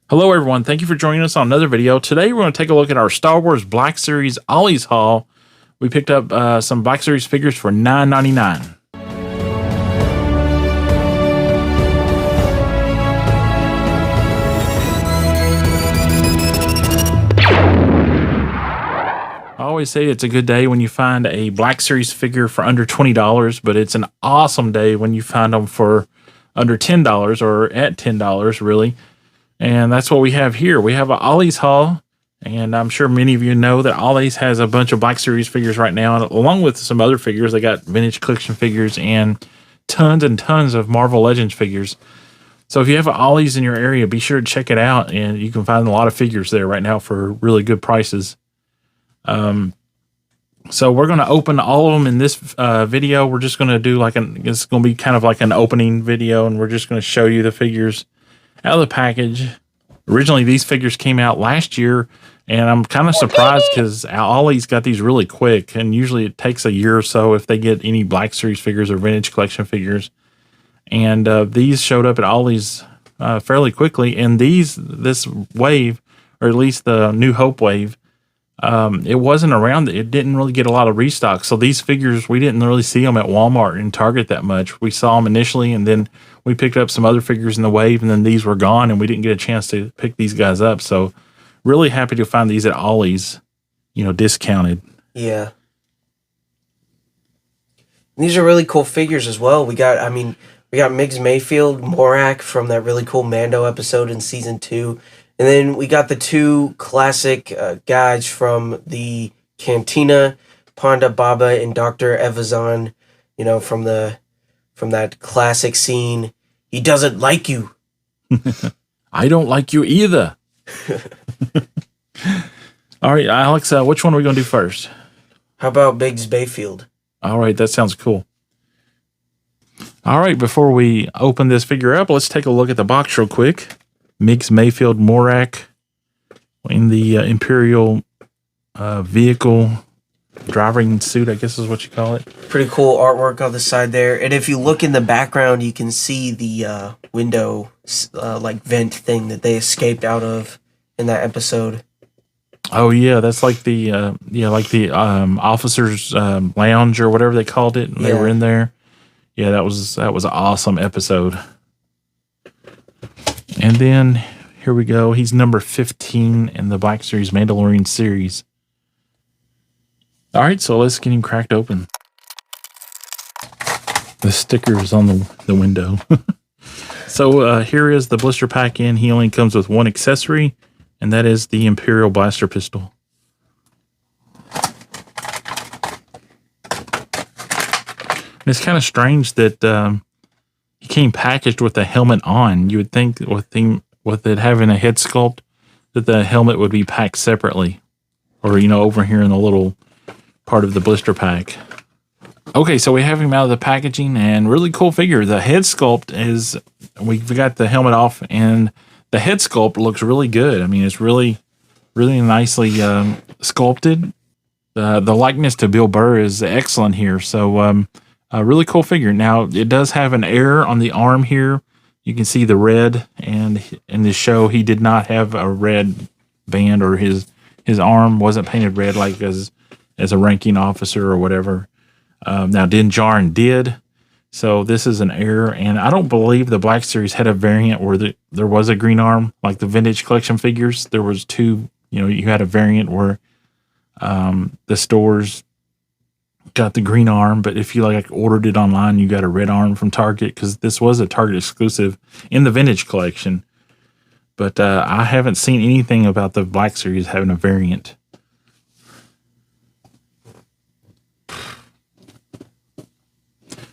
Hello, everyone. Thank you for joining us on another video. Today, we're going to take a look at our Star Wars Black Series Ollie's haul. We picked up some Black Series figures for $9.99. I always say it's a good day when you find a Black Series figure for under $20, but it's an awesome day when you find them for under $10 or at $10, really. And that's what we have here. We have an Ollie's haul, and I'm sure many of you know that Ollie's has a bunch of Black Series figures right now, along with some other figures. They got vintage collection figures and tons of Marvel Legends figures. So if you have an Ollie's in your area, be sure to check it out, and you can find a lot of figures there right now for really good prices. So we're going to open all of them in this video. We're just going to do it's going to be kind of like an opening video, and we're just going to show you the figures out of the package. Originally, these figures came out last year, and I'm kind of surprised because Ollie's got these really quick, and usually it takes a year or so if they get any Black Series figures or vintage collection figures. And these showed up at Ollie's fairly quickly, and this wave, or at least the New Hope wave, it wasn't around. It didn't really get a lot of restock. So these figures, we didn't really see them at Walmart and Target that much. We saw them initially, and then we picked up some other figures in the wave, and then these were gone, and we didn't get a chance to pick these guys up. So really happy to find these at Ollie's, discounted. Yeah. These are really cool figures as well. We got Migs Mayfield, Morak from that really cool Mando episode in season 2. And then we got the two classic guys from the Cantina, Ponda Baba and Dr. Evazan, from that classic scene. He doesn't like you. I don't like you either. All right, Alex, which one are we going to do first? How about Migs Mayfield? All right, that sounds cool. All right, before we open this figure up, let's take a look at the box real quick. Migs Mayfield Morak in the Imperial vehicle driving suit, I guess is what you call it. Pretty cool artwork on the side there. And if you look in the background, you can see the window vent thing that they escaped out of in that episode. Oh yeah, that's like the officers' lounge or whatever they called it. They were in there. Yeah, that was an awesome episode. And then, here we go. He's number 15 in the Black Series Mandalorian series. All right, so let's get him cracked open. The sticker is on the window. So here is the blister pack in. He only comes with one accessory, and that is the Imperial Blaster Pistol. And it's kind of strange that he came packaged with the helmet on. You would think with it having a head sculpt that the helmet would be packed separately, or over here in the little part of the blister pack. Okay, so we have him out of the packaging, and really cool figure. The head sculpt is, we've got the helmet off, and the head sculpt looks really good. I mean, it's really nicely sculpted. The likeness to Bill Burr is excellent here. So a really cool figure. Now, it does have an error on the arm here. You can see the red, and in this show, he did not have a red band, or his arm wasn't painted red like as a ranking officer or whatever. Now, Din Djarin did, so this is an error, and I don't believe the Black Series had a variant where there was a green arm, like the vintage collection figures. There was two, you had a variant where the stores got the green arm, but if you ordered it online, you got a red arm from Target, because this was a Target exclusive in the vintage collection. But I haven't seen anything about the Black Series having a variant.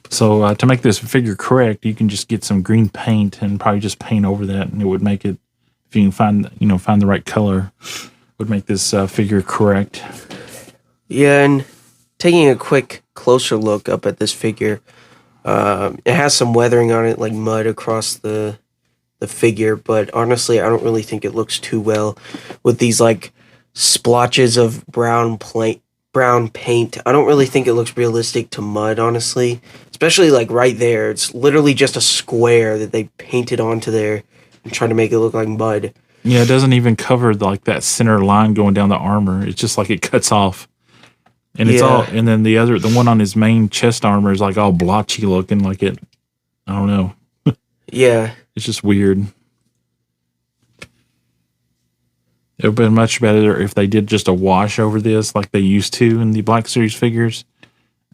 So to make this figure correct, you can just get some green paint and probably just paint over that, and it would make it, if you can find the right color, would make this figure correct. Yeah, and taking a quick closer look up at this figure, it has some weathering on it, like mud across the figure, but honestly, I don't really think it looks too well with these splotches of brown paint. I don't really think it looks realistic to mud, honestly, especially right there. It's literally just a square that they painted onto there and trying to make it look like mud. Yeah, it doesn't even cover like that center line going down the armor. It's just like it cuts off. And it's all, Yeah, and then the one on his main chest armor is like all blotchy looking, like it. I don't know. yeah, It's just weird. It would have been much better if they did just a wash over this, like they used to in the Black Series figures,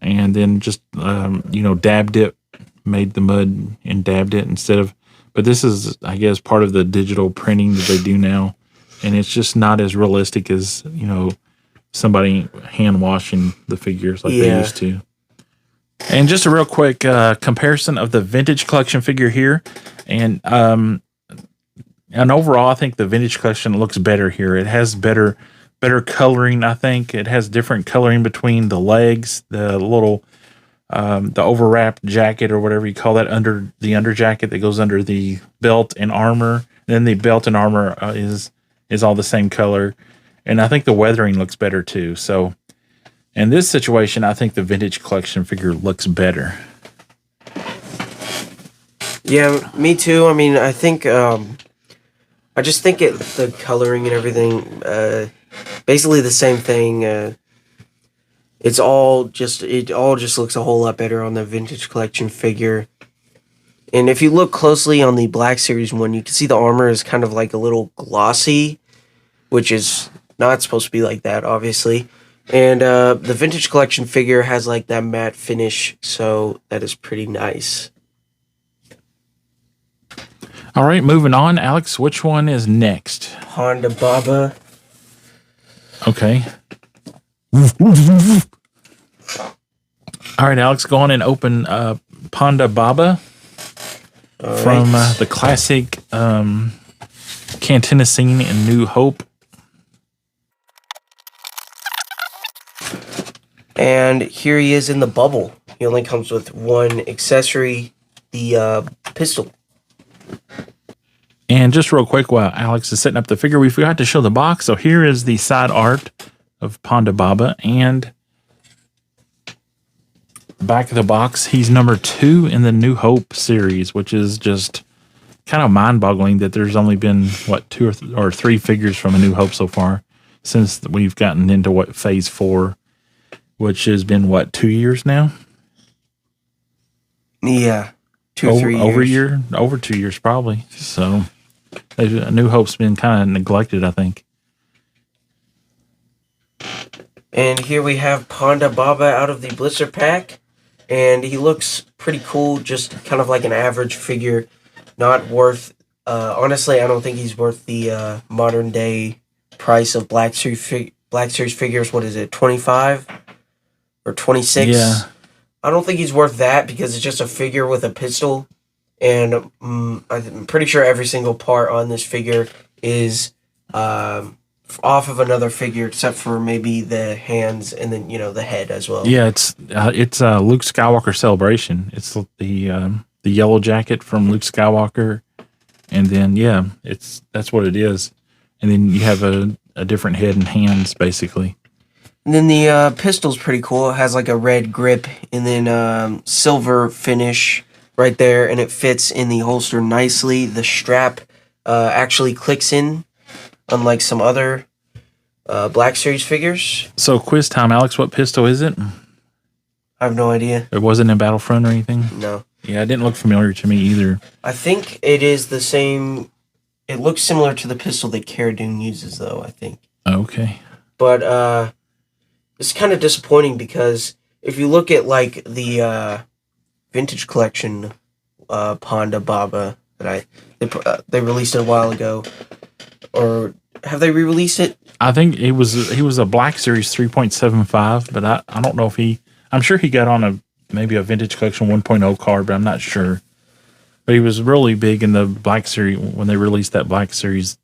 and then just dabbed it, made the mud and dabbed it instead of. But this is, I guess, part of the digital printing that they do now, and it's just not as realistic as somebody hand washing the figures like they yeah. used to. And just a real quick comparison of the vintage collection figure here, and overall, I think the vintage collection looks better here. It has better coloring. I think it has different coloring between the legs, the little the overwrapped jacket or whatever you call that, under the under jacket that goes under the belt and armor. Then the belt and armor is all the same color, and I think the weathering looks better too. So, in this situation, I think the vintage collection figure looks better. Yeah, me too. I mean, I think I just think the coloring and everything, basically the same thing. It all just looks a whole lot better on the vintage collection figure. And if you look closely on the Black Series one, you can see the armor is kind of like a little glossy, which is not supposed to be like that, obviously. And the vintage collection figure has like that matte finish, so that is pretty nice. All right, moving on. Alex, which one is next? Honda Baba. Okay. All right, Alex, go on and open Ponda Baba from the classic Cantina scene in New Hope. And here he is in the bubble. He only comes with one accessory, the pistol. And just real quick, while Alex is setting up the figure, we forgot to show the box. So here is the side art of Ponda Baba, and back of the box, he's number 2 in the New Hope series, which is just kind of mind-boggling that there's only been, 2 or 3 figures from A New Hope so far since we've gotten into phase 4, which has been 2 years now? Yeah, 2 or 3 years. Over 2 years probably. So A New Hope's been kind of neglected, I think. And here we have Ponda Baba out of the blister pack. And he looks pretty cool, just kind of like an average figure. Not worth, honestly, I don't think he's worth the modern day price of Black Series figures. What is it, 25 or 26? Yeah. I don't think he's worth that because it's just a figure with a pistol. And I'm pretty sure every single part on this figure is off of another figure, except for maybe the hands and then the head as well. Yeah, it's Luke Skywalker Celebration. It's the yellow jacket from Luke Skywalker, and then that's what it is. And then you have a different head and hands basically. And then the pistol's pretty cool. It has like a red grip and then silver finish right there, and it fits in the holster nicely. The strap actually clicks in, unlike some other Black Series figures. So quiz time, Alex. What pistol is it? I have no idea. It wasn't in Battlefront or anything? No. Yeah, it didn't look familiar to me either. I think it is the same. It looks similar to the pistol that Cara Dune uses, though, I think. Okay. But it's kind of disappointing because if you look at like the vintage collection Ponda Baba that they released it a while ago, or have they re-released it? I think he was a Black Series 3.75, but I don't know if I'm sure he got on maybe a vintage collection 1.0 card, but I'm not sure. But he was really big in the Black Series when they released that Black Series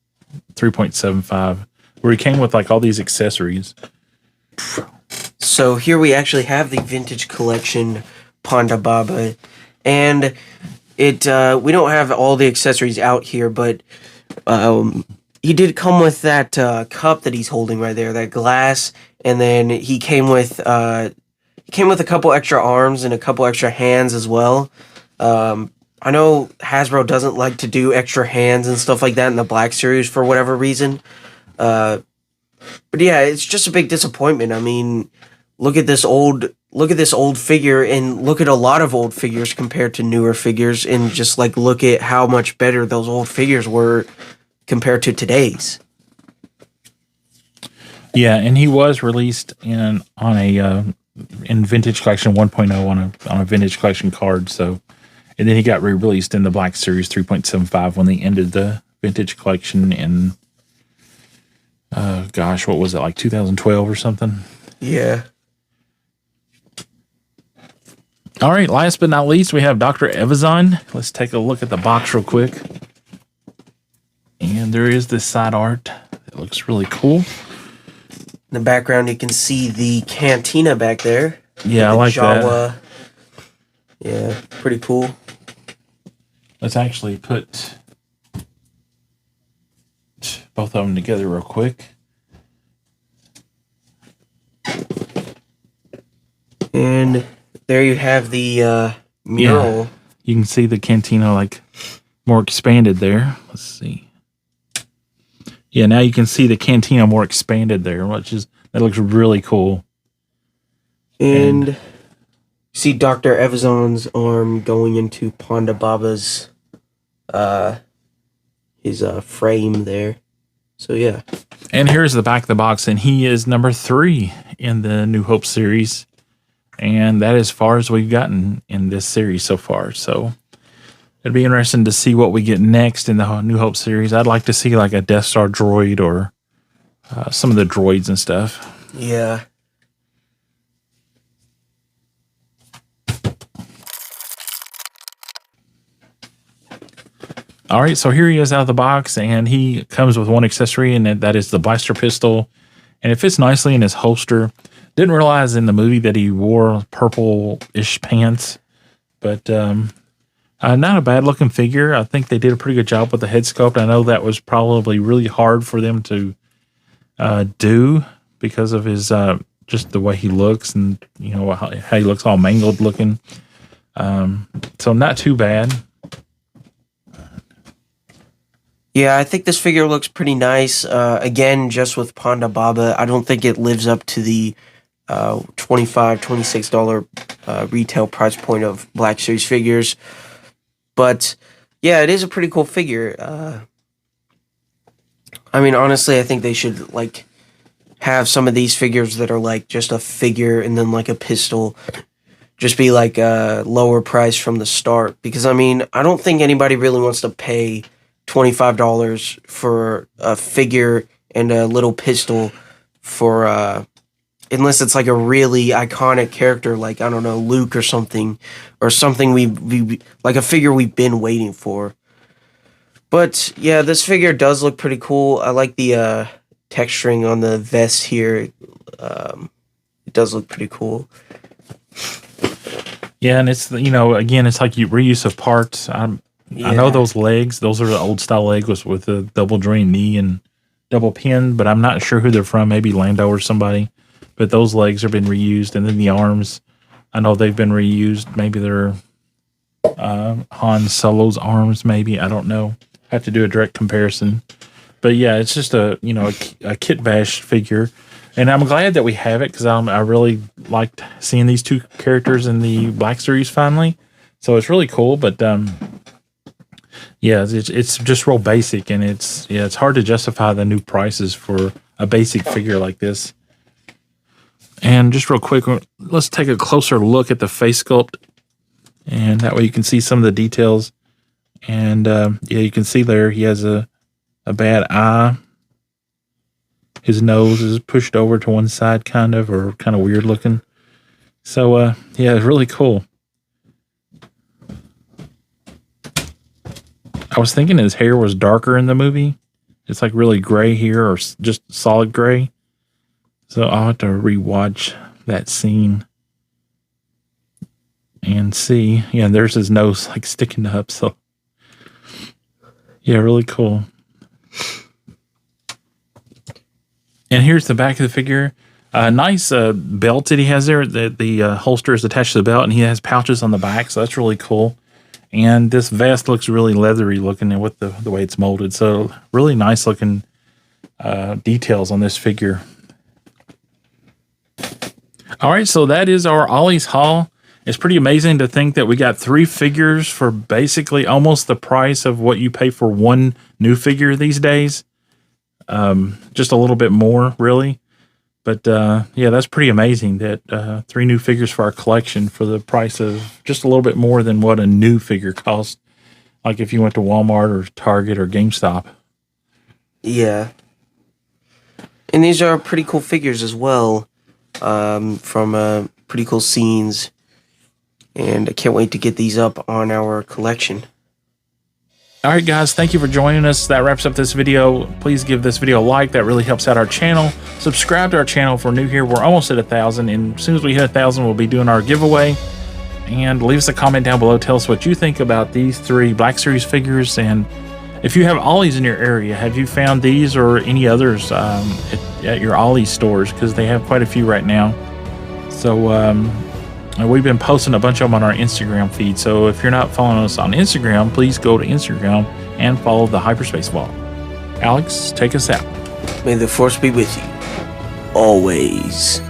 3.75, where he came with like all these accessories. So here we actually have the vintage collection Ponda Baba, and it we don't have all the accessories out here, but he did come with that cup that he's holding right there, that glass, and then he came with a couple extra arms and a couple extra hands as well. I know Hasbro doesn't like to do extra hands and stuff like that in the Black Series for whatever reason. Uh, but yeah, it's just a big disappointment. I mean, look at this old figure and look at a lot of old figures compared to newer figures and just like look at how much better those old figures were compared to today's. Yeah, and he was released in Vintage Collection 1.0 on a Vintage Collection card. So, and then he got re-released in the Black Series 3.75 when they ended the Vintage Collection in what was it, like 2012 or something? Yeah. All right, last but not least, we have Dr. Evazan. Let's take a look at the box real quick. And there is this side art. It looks really cool. In the background, you can see the cantina back there. Yeah, I like that. Yeah, pretty cool. Let's actually put both of them together real quick. And there you have the mural. Yeah, you can see the cantina like more expanded there. Let's see. Yeah, now you can see the cantina more expanded there, that looks really cool. And you see Dr. Evazan's arm going into Ponda Baba's his frame there. So yeah. And here's the back of the box, and he is number 3 in the New Hope series. And that is as far as we've gotten in this series so far. So it'd be interesting to see what we get next in the New Hope series. I'd like to see like a Death Star droid or some of the droids and stuff. Yeah. All right, so here he is out of the box, and he comes with one accessory, and that is the blaster pistol. And it fits nicely in his holster. Didn't realize in the movie that he wore purple-ish pants, but not a bad-looking figure. I think they did a pretty good job with the head sculpt. I know that was probably really hard for them to do because of his just the way he looks and how he looks all mangled looking. So not too bad. Yeah, I think this figure looks pretty nice. Again, just with Ponda Baba, I don't think it lives up to the $25, $26 retail price point of Black Series figures. But yeah, it is a pretty cool figure. I mean, honestly, I think they should like have some of these figures that are like just a figure and then like a pistol just be like a lower price from the start. Because I mean, I don't think anybody really wants to pay $25 for a figure and a little pistol for unless it's like a really iconic character like, I don't know, Luke or something we like a figure we've been waiting for. But yeah, this figure does look pretty cool. I like the texturing on the vest here. It does look pretty cool. Yeah, and it's again, it's like reuse of parts. Yeah. I know those legs; those are the old style legs with the double joint knee and double pin. But I'm not sure who they're from. Maybe Lando or somebody. But those legs have been reused, and then the arms, I know they've been reused. Maybe they're Han Solo's arms. Maybe I don't know. I have to do a direct comparison. But yeah, it's just a kit bash figure. And I'm glad that we have it because I really liked seeing these two characters in the Black Series finally. So it's really cool. But yeah, it's just real basic, and it's hard to justify the new prices for a basic figure like this. And just real quick, let's take a closer look at the face sculpt, and that way you can see some of the details. And yeah, you can see there he has a bad eye. His nose is pushed over to one side, or kind of weird looking. So yeah, it's really cool. I was thinking his hair was darker in the movie. It's like really gray here, or just solid gray. So I'll have to rewatch that scene and see. Yeah, there's his nose like sticking up. So yeah, really cool. And here's the back of the figure. Nice belt that he has there. The holster is attached to the belt, and he has pouches on the back, so that's really cool. And this vest looks really leathery looking with the way it's molded. So really nice looking details on this figure. All right, so that is our Ollie's haul. It's pretty amazing to think that we got 3 figures for basically almost the price of what you pay for one new figure these days. Just a little bit more, really. But yeah, that's pretty amazing that 3 new figures for our collection for the price of just a little bit more than what a new figure costs. Like if you went to Walmart or Target or GameStop. Yeah. And these are pretty cool figures as well, from pretty cool scenes. And I can't wait to get these up on our collection. All right, guys, thank you for joining us. That wraps up this video. Please give this video a like. That really helps out our channel. Subscribe to our channel if we're new here. We're almost at 1,000, and as soon as we hit 1,000, we'll be doing our giveaway. And leave us a comment down below. Tell us what you think about these 3 Black Series figures. And if you have Ollies in your area, have you found these or any others at your Ollie stores? Because they have quite a few right now. So we've been posting a bunch of them on our Instagram feed. So if you're not following us on Instagram, please go to Instagram and follow the Hyperspace Vault. Alex, take us out. May the Force be with you. Always.